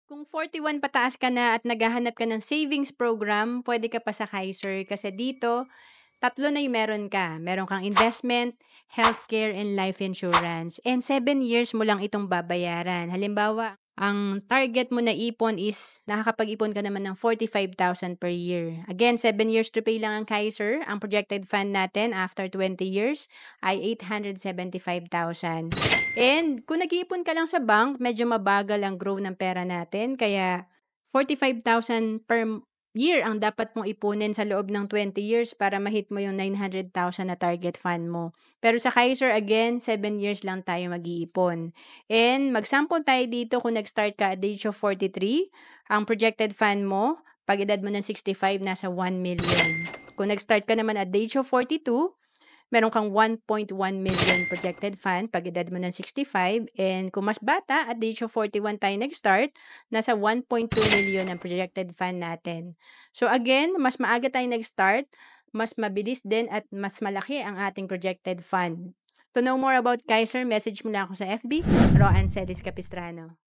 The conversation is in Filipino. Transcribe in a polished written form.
Kung 41 pataas ka na at naghahanap ka ng savings program, pwede ka pa sa Kaiser kasi dito, tatlo na yung meron ka. Meron kang investment, healthcare, and life insurance. And 7 years mo lang itong babayaran. Halimbawa, ang target mo na ipon is nakakapag-ipon ka naman ng 45,000 per year. Again, 7 years to pay lang ang Kaiser. Ang projected fund natin after 20 years ay 875,000. And kung nag-iipon ka lang sa bank, medyo mabagal ang growth ng pera natin. Kaya 45,000 per year ang dapat mong ipunin sa loob ng 20 years para ma-hit mo yung 900,000 na target fund mo. Pero sa Kaiser, again, 7 years lang tayo mag-iipon. And mag-sample tayo dito kung nag-start ka at the age of 43, ang projected fund mo, pag edad mo ng 65, nasa 1 million. Kung nag-start ka naman at the age of 42, meron kang 1.1 million projected fund pag edad mo ng 65. And kung mas bata, at the age of 41 tayo nag-start, nasa 1.2 million ang projected fund natin. So again, mas maaga tayo nag-start, mas mabilis din at mas malaki ang ating projected fund. To know more about Kaiser, message mo na ako sa FB, Roan Celis Capistrano.